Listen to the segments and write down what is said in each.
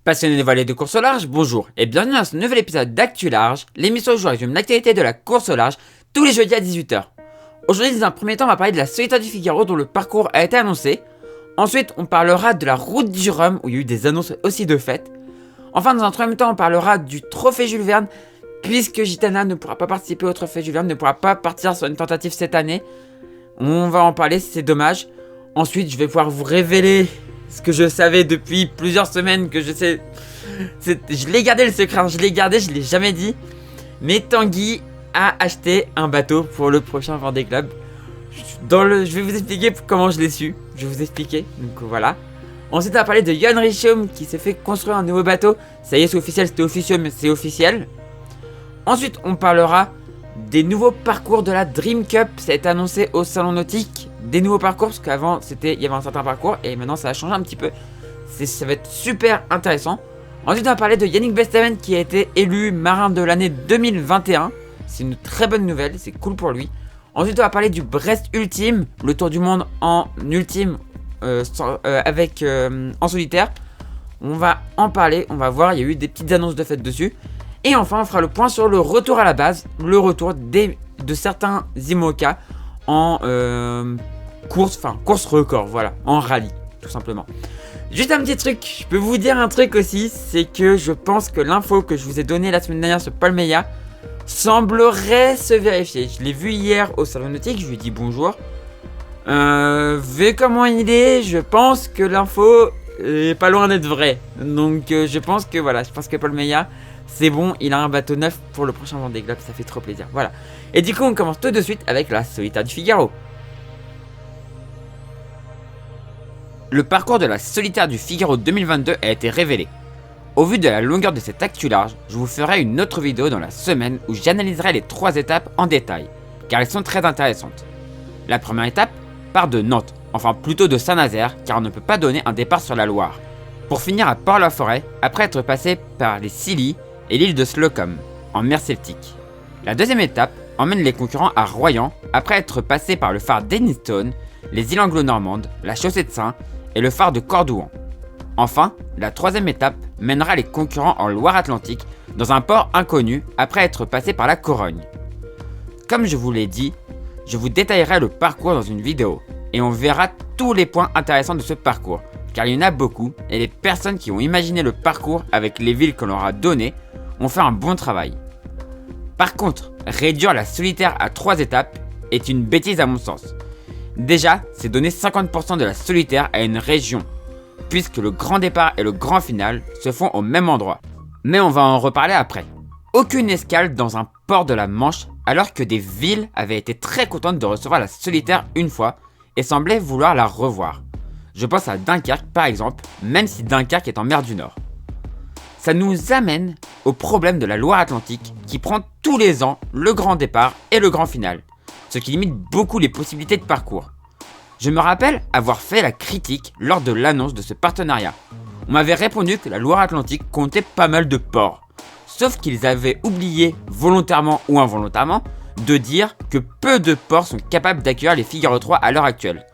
Passionnés de vallée de course au large, bonjour et bienvenue dans ce nouvel épisode d'Actu Large, l'émission où je résume l'actualité de la course au large tous les jeudis à 18 h. Aujourd'hui, dans un premier temps, on va parler de la Solitaire du Figaro dont le parcours a été annoncé. Ensuite, on parlera de la route du Rhum où il y a eu des annonces aussi de fête. Enfin, dans un troisième temps, on parlera du trophée Jules Verne puisque Gitana ne pourra pas participer au trophée Jules Verne, ne pourra pas partir sur une tentative cette année. On va en parler, c'est dommage. Ensuite, je vais pouvoir vous révéler ce que je savais depuis plusieurs semaines, que je sais... Je l'ai gardé le secret, je l'ai jamais dit. Mais Tanguy a acheté un bateau pour le prochain Vendée Globe. Je vais vous expliquer comment je l'ai su. Je vais vous expliquer, donc voilà. Ensuite, on va parler de Yann Richomme qui s'est fait construire un nouveau bateau. Ça y est, c'est officiel, c'était officieux, mais c'est officiel. Ensuite, on parlera des nouveaux parcours de la Dream Cup. Ça a été annoncé au Salon Nautique. Des nouveaux parcours, parce qu'avant, il y avait un certain parcours. Et maintenant, ça a changé un petit peu. Ça va être super intéressant. Ensuite, on va parler de Yannick Bestaven qui a été élu marin de l'année 2021. C'est une très bonne nouvelle, c'est cool pour lui. Ensuite, on va parler du Brest Ultime, le tour du monde en ultime en solitaire. On va en parler, on va voir, il y a eu des petites annonces de fête dessus. Et enfin, on fera le point sur le retour à la base, le retour de certains IMOCA en course record, voilà, en rallye, tout simplement. Juste un petit truc, je peux vous dire un truc aussi, c'est que je pense que l'info que je vous ai donnée la semaine dernière sur Paul Meillat semblerait se vérifier. Je l'ai vu hier au Salon Nautique, je lui ai dit bonjour. Vu comment il est, je pense que l'info est pas loin d'être vraie. Donc je pense que Paul Meillat, c'est bon, il a un bateau neuf pour le prochain Vendée Globe, ça fait trop plaisir. Voilà. Et du coup, on commence tout de suite avec la Solitaire du Figaro. Le parcours de la Solitaire du Figaro 2022 a été révélé. Au vu de la longueur de cette actu large, je vous ferai une autre vidéo dans la semaine où j'analyserai les 3 étapes en détail, car elles sont très intéressantes. La première étape part de Nantes, enfin plutôt de Saint-Nazaire, car on ne peut pas donner un départ sur la Loire, pour finir à Port-la-Forêt, après être passé par les Scilly et l'île de Slocum, en mer Celtique. La deuxième étape emmène les concurrents à Royan, après être passé par le phare d'Enniston, les îles anglo-normandes, la chaussée de Saint et le phare de Cordouan. Enfin, la troisième étape mènera les concurrents en Loire-Atlantique dans un port inconnu après être passé par la Corogne. Comme je vous l'ai dit, je vous détaillerai le parcours dans une vidéo et on verra tous les points intéressants de ce parcours, car il y en a beaucoup et les personnes qui ont imaginé le parcours avec les villes qu'on leur a données ont fait un bon travail. Par contre, réduire la solitaire à 3 étapes est une bêtise à mon sens. Déjà, c'est donner 50% de la solitaire à une région, puisque le grand départ et le grand final se font au même endroit. Mais on va en reparler après. Aucune escale dans un port de la Manche, alors que des villes avaient été très contentes de recevoir la solitaire une fois et semblaient vouloir la revoir. Je pense à Dunkerque par exemple, même si Dunkerque est en mer du Nord. Ça nous amène au problème de la Loire-Atlantique qui prend tous les ans le grand départ et le grand final, ce qui limite beaucoup les possibilités de parcours. Je me rappelle avoir fait la critique lors de l'annonce de ce partenariat. On m'avait répondu que la Loire-Atlantique comptait pas mal de ports, sauf qu'ils avaient oublié, volontairement ou involontairement, de dire que peu de ports sont capables d'accueillir les Figaro 3 à l'heure actuelle.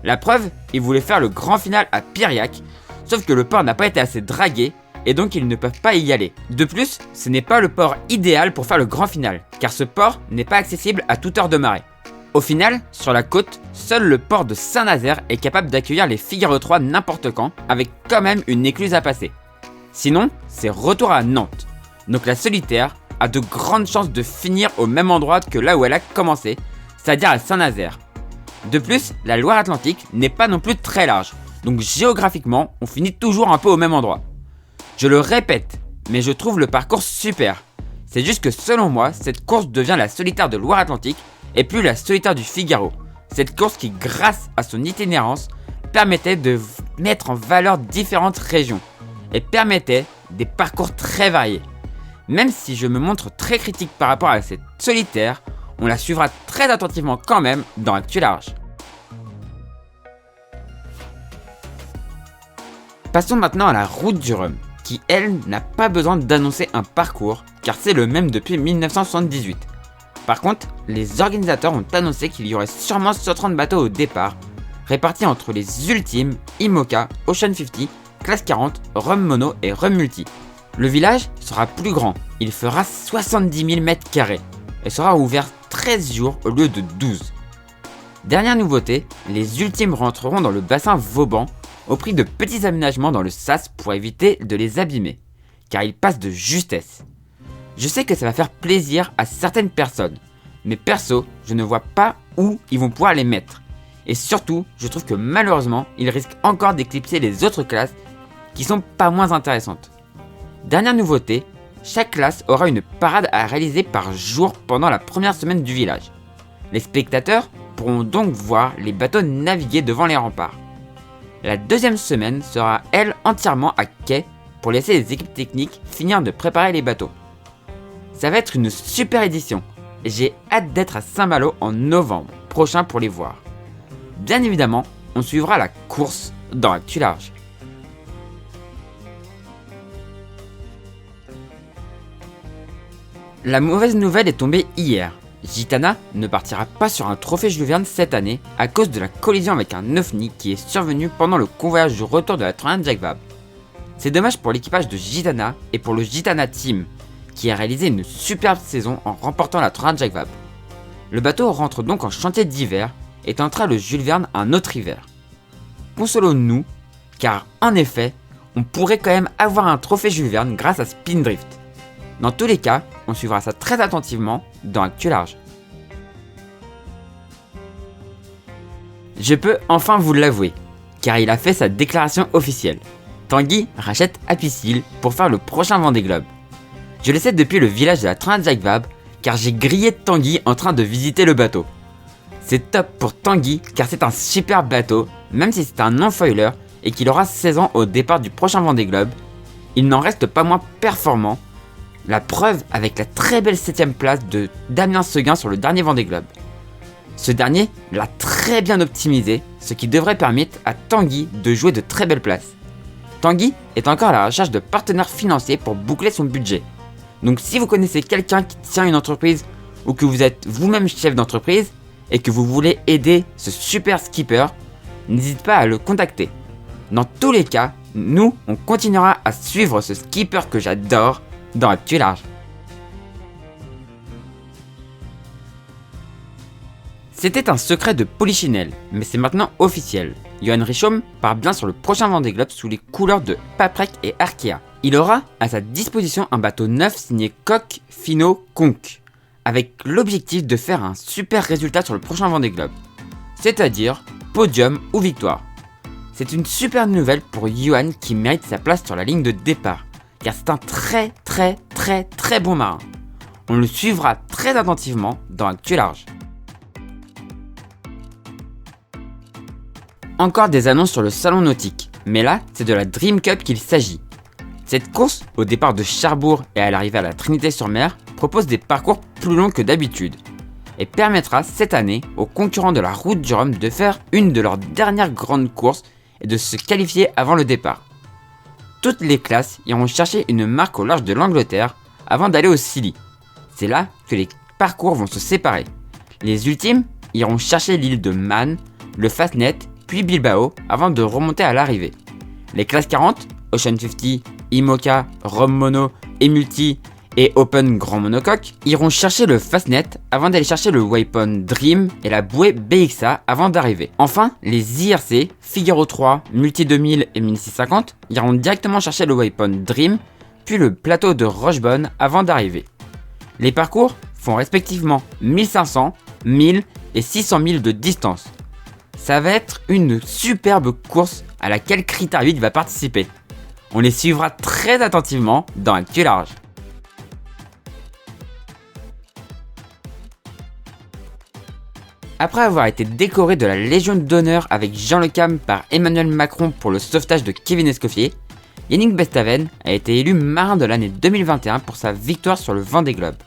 La preuve, ils voulaient faire le grand final à Piriac, sauf que le port n'a pas été assez dragué, et donc ils ne peuvent pas y aller. De plus, ce n'est pas le port idéal pour faire le grand final, car ce port n'est pas accessible à toute heure de marée. Au final, sur la côte, seul le port de Saint-Nazaire est capable d'accueillir les Figaro 3 n'importe quand, avec quand même une écluse à passer. Sinon, c'est retour à Nantes. Donc la solitaire a de grandes chances de finir au même endroit que là où elle a commencé, c'est-à-dire à Saint-Nazaire. De plus, la Loire-Atlantique n'est pas non plus très large, donc géographiquement, on finit toujours un peu au même endroit. Je le répète, mais je trouve le parcours super. C'est juste que selon moi, cette course devient la solitaire de Loire-Atlantique et plus la solitaire du Figaro. Cette course qui, grâce à son itinérance, permettait de mettre en valeur différentes régions et permettait des parcours très variés. Même si je me montre très critique par rapport à cette solitaire, on la suivra très attentivement quand même dans Actu Large. Passons maintenant à la route du Rhum, qui elle n'a pas besoin d'annoncer un parcours car c'est le même depuis 1978. Par contre, les organisateurs ont annoncé qu'il y aurait sûrement 130 bateaux au départ, répartis entre les Ultimes, IMOCA, Ocean 50 classe 40, Rhum Mono et Rhum Multi. Le village sera plus grand, il fera 70 000 m² et sera ouvert 13 jours au lieu de 12. Dernière nouveauté, les ultimes rentreront dans le bassin Vauban au prix de petits aménagements dans le sas pour éviter de les abîmer, car ils passent de justesse. Je sais que ça va faire plaisir à certaines personnes, mais perso, je ne vois pas où ils vont pouvoir les mettre. Et surtout, je trouve que malheureusement, ils risquent encore d'éclipser les autres classes qui sont pas moins intéressantes. Dernière nouveauté, chaque classe aura une parade à réaliser par jour pendant la première semaine du village. Les spectateurs pourront donc voir les bateaux naviguer devant les remparts. La deuxième semaine sera elle entièrement à quai pour laisser les équipes techniques finir de préparer les bateaux. Ça va être une super édition et j'ai hâte d'être à Saint-Malo en novembre prochain pour les voir. Bien évidemment, on suivra la course dans Actu Large. La mauvaise nouvelle est tombée hier. Gitana ne partira pas sur un trophée Jules Verne cette année à cause de la collision avec un ovni qui est survenu pendant le convoyage du retour de la Transat Jacques Vabre. C'est dommage pour l'équipage de Gitana et pour le Gitana Team qui a réalisé une superbe saison en remportant la Transat Jacques Vabre. Le bateau rentre donc en chantier d'hiver et tentera le Jules Verne un autre hiver. Consolons-nous, car en effet, on pourrait quand même avoir un trophée Jules Verne grâce à Spindrift. Dans tous les cas, on suivra ça très attentivement dans Actu Large. Je peux enfin vous l'avouer, car il a fait sa déclaration officielle. Tanguy rachète Apicil pour faire le prochain Vendée Globe. Je le sais depuis le village de la Transat Jacques Vabre, car j'ai grillé Tanguy en train de visiter le bateau. C'est top pour Tanguy car c'est un super bateau, même si c'est un non-foiler et qu'il aura 16 ans au départ du prochain Vendée Globe, il n'en reste pas moins performant. La preuve avec la très belle 7ème place de Damien Seguin sur le dernier Vendée Globe. Ce dernier l'a très bien optimisé, ce qui devrait permettre à Tanguy de jouer de très belles places. Tanguy est encore à la recherche de partenaires financiers pour boucler son budget. Donc si vous connaissez quelqu'un qui tient une entreprise ou que vous êtes vous-même chef d'entreprise et que vous voulez aider ce super skipper, n'hésitez pas à le contacter. Dans tous les cas, nous, on continuera à suivre ce skipper que j'adore dans Actu Large. C'était un secret de Polichinelle, mais c'est maintenant officiel. Johan Richomme part bien sur le prochain Vendée Globe sous les couleurs de Paprec et Arkea. Il aura à sa disposition un bateau neuf signé Koch Finno Conch, avec l'objectif de faire un super résultat sur le prochain Vendée Globe, c'est-à-dire podium ou victoire. C'est une super nouvelle pour Johan qui mérite sa place sur la ligne de départ, car c'est un très bon marin. On le suivra très attentivement dans Actu Large. Encore des annonces sur le salon nautique, mais là c'est de la Dream Cup qu'il s'agit. Cette course, au départ de Cherbourg et à l'arrivée à la Trinité-sur-Mer, propose des parcours plus longs que d'habitude et permettra cette année aux concurrents de la Route du Rhum de faire une de leurs dernières grandes courses et de se qualifier avant le départ. Toutes les classes iront chercher une marque au large de l'Angleterre avant d'aller au Scilly. C'est là que les parcours vont se séparer. Les ultimes iront chercher l'île de Man, le Fastnet, puis Bilbao avant de remonter à l'arrivée. Les classes 40, Ocean 50, IMOCA, Rhum Mono et Multi et Open Grand Monocoque iront chercher le Fastnet avant d'aller chercher le Waypoint Dream et la bouée BXA avant d'arriver. Enfin, les IRC, Figaro 3, Multi 2000 et 1650 iront directement chercher le Waypoint Dream puis le plateau de Rochebonne avant d'arriver. Les parcours font respectivement 1500, 1000 et 600 000 de distance. Ça va être une superbe course à laquelle Critère 8 va participer. On les suivra très attentivement dans Actu Large. Après avoir été décoré de la Légion d'honneur avec Jean Le Cam par Emmanuel Macron pour le sauvetage de Kevin Escoffier, Yannick Bestaven a été élu marin de l'année 2021 pour sa victoire sur le Vendée Globe.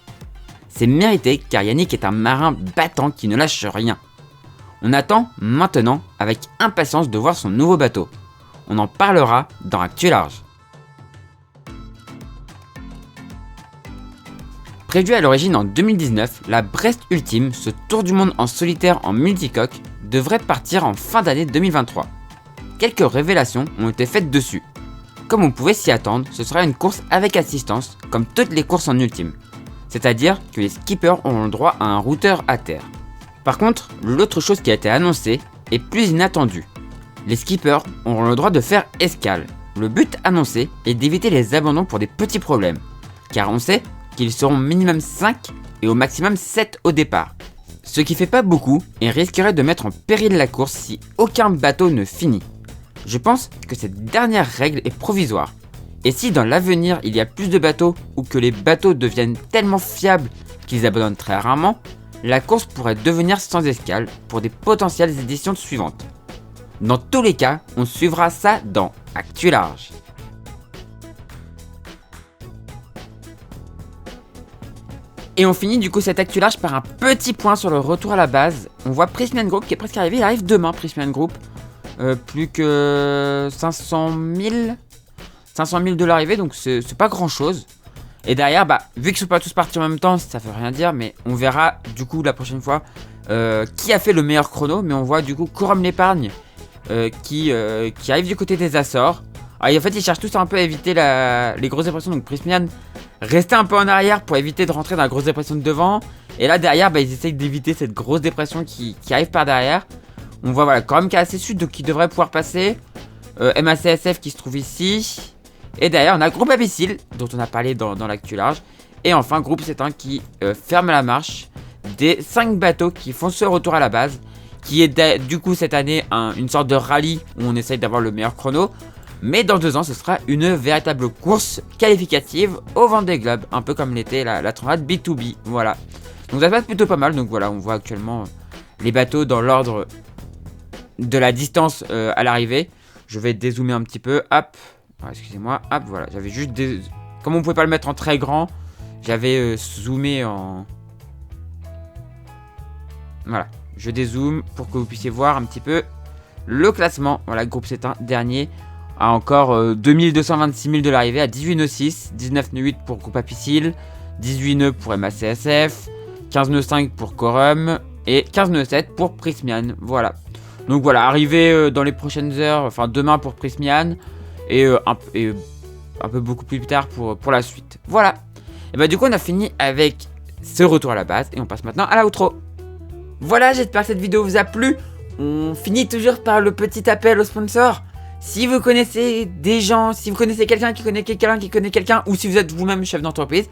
C'est mérité car Yannick est un marin battant qui ne lâche rien. On attend maintenant avec impatience de voir son nouveau bateau. On en parlera dans Actu Large. Prévue à l'origine en 2019, la Brest Ultime, ce tour du monde en solitaire en multicoque, devrait partir en fin d'année 2023. Quelques révélations ont été faites dessus. Comme on pouvait s'y attendre, ce sera une course avec assistance, comme toutes les courses en ultime. C'est-à-dire que les skippers auront le droit à un routeur à terre. Par contre, l'autre chose qui a été annoncée est plus inattendue. Les skippers auront le droit de faire escale. Le but annoncé est d'éviter les abandons pour des petits problèmes, car on sait qu'ils seront minimum 5 et au maximum 7 au départ. Ce qui fait pas beaucoup et risquerait de mettre en péril la course si aucun bateau ne finit. Je pense que cette dernière règle est provisoire. Et si dans l'avenir il y a plus de bateaux ou que les bateaux deviennent tellement fiables qu'ils abandonnent très rarement, la course pourrait devenir sans escale pour des potentielles éditions suivantes. Dans tous les cas, on suivra ça dans Actu Large. Et on finit du coup cette Actu Large par un petit point sur le retour à la base. On voit Prismian Group qui est presque arrivé, il arrive demain Prismian Group. Plus que 500 000 de l'arrivée, donc c'est pas grand chose. Et derrière, vu qu'ils sont pas tous partis en même temps, ça veut rien dire, mais on verra du coup la prochaine fois qui a fait le meilleur chrono. Mais on voit du coup Corum l'épargne qui arrive du côté des Açores. Alors, en fait, ils cherchent tous un peu à éviter les grosses dépressions, donc Prismian restait un peu en arrière pour éviter de rentrer dans la grosse dépression de devant. Et là derrière, ils essayent d'éviter cette grosse dépression qui arrive par derrière. On voit voilà, Corum qui est assez sud, donc qui devrait pouvoir passer. MACSF qui se trouve ici. Et derrière, on a Groupe Abyssile, dont on a parlé dans l'actu large. Et enfin, Groupe C1 qui ferme la marche des 5 bateaux qui font ce retour à la base. Qui est du coup cette année une sorte de rallye où on essaye d'avoir le meilleur chrono. Mais dans 2 ans, ce sera une véritable course qualificative au Vendée Globe. Un peu comme l'était la transat B2B. Voilà. Donc ça se passe plutôt pas mal. Donc voilà, on voit actuellement les bateaux dans l'ordre de la distance à l'arrivée. Je vais dézoomer un petit peu. Hop. Excusez-moi. Hop, voilà. J'avais juste comme on pouvait pas le mettre en très grand, j'avais zoomé en... Voilà. Je dézoome pour que vous puissiez voir un petit peu le classement. Voilà, Groupe C1 dernier à encore 2226 000 de l'arrivée à 18 nœuds 6, 19 nœuds 8 pour Groupe Abyssile, 18 nœuds pour MACSF, 15 nœuds 5 pour Corum et 15 nœuds 7 pour Prismian. Voilà. Donc voilà, arrivé dans les prochaines heures, enfin demain pour Prismian et un peu beaucoup plus tard pour la suite. Voilà. Et du coup on a fini avec ce retour à la base et on passe maintenant à la outro. Voilà, j'espère que cette vidéo vous a plu. On finit toujours par le petit appel aux sponsors. Si vous connaissez des gens, si vous connaissez quelqu'un qui connaît quelqu'un qui connaît quelqu'un, ou si vous êtes vous-même chef d'entreprise,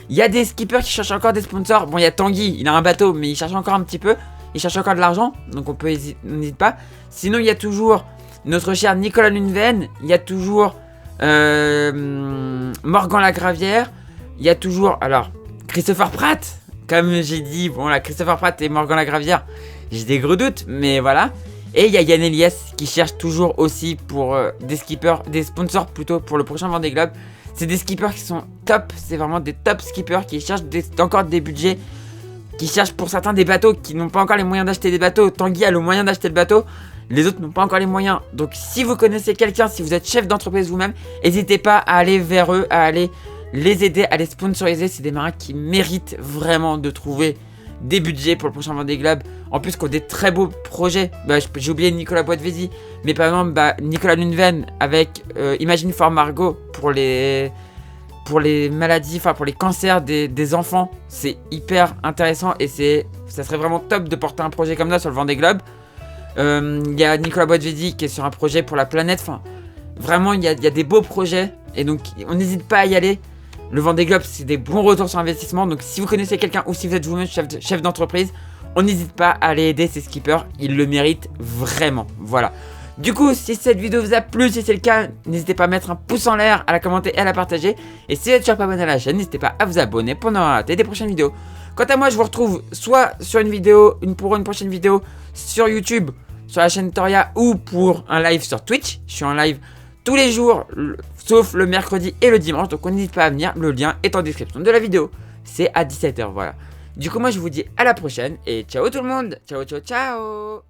il y a des skippers qui cherchent encore des sponsors. Bon, il y a Tanguy, il a un bateau, mais il cherche encore un petit peu. Il cherche encore de l'argent, donc on n'hésite pas. Sinon, il y a toujours notre cher Nicolas Lunven, il y a toujours Morgan Lagravière, il y a toujours, alors, Christopher Pratt. Comme j'ai dit, bon là, Christopher Pratt et Morgan Lagravière, j'ai des gros doutes, mais voilà. Et il y a Yann Elias qui cherche toujours aussi pour des skippers, des sponsors plutôt pour le prochain Vendée Globe. C'est des skippers qui sont top, c'est vraiment des top skippers qui cherchent encore des budgets, qui cherchent pour certains des bateaux qui n'ont pas encore les moyens d'acheter des bateaux. Tanguy a le moyen d'acheter le bateau, les autres n'ont pas encore les moyens. Donc si vous connaissez quelqu'un, si vous êtes chef d'entreprise vous-même, n'hésitez pas à aller vers eux, à aller les aider, à les sponsoriser. C'est des marins qui méritent vraiment de trouver des budgets pour le prochain Vendée Globe. En plus, qu'on a des très beaux projets. J'ai oublié Nicolas Boitvézy, mais par exemple, Nicolas Lunven avec Imagine for Margot pour les maladies, enfin pour les cancers des enfants. C'est hyper intéressant et ça serait vraiment top de porter un projet comme ça sur le Vendée Globe. Il y a Nicolas Boitvézy qui est sur un projet pour la planète. Enfin, vraiment, il y a des beaux projets et donc on n'hésite pas à y aller. Le Vendée Globe, c'est des bons retours sur investissement. Donc si vous connaissez quelqu'un ou si vous êtes vous-même chef d'entreprise, on n'hésite pas à aller aider ces skippers. Ils le méritent vraiment. Voilà. Du coup, si cette vidéo vous a plu, si c'est le cas, n'hésitez pas à mettre un pouce en l'air, à la commenter et à la partager. Et si vous n'êtes toujours pas abonné à la chaîne, n'hésitez pas à vous abonner pour ne pas rater des prochaines vidéos. Quant à moi, je vous retrouve soit sur pour une prochaine vidéo sur YouTube, sur la chaîne Toria, ou pour un live sur Twitch. Je suis en live tous les jours, sauf le mercredi et le dimanche, donc on n'hésite pas à venir, le lien est en description de la vidéo. C'est à 17 h, voilà. Du coup, moi je vous dis à la prochaine et ciao tout le monde. Ciao, ciao, ciao.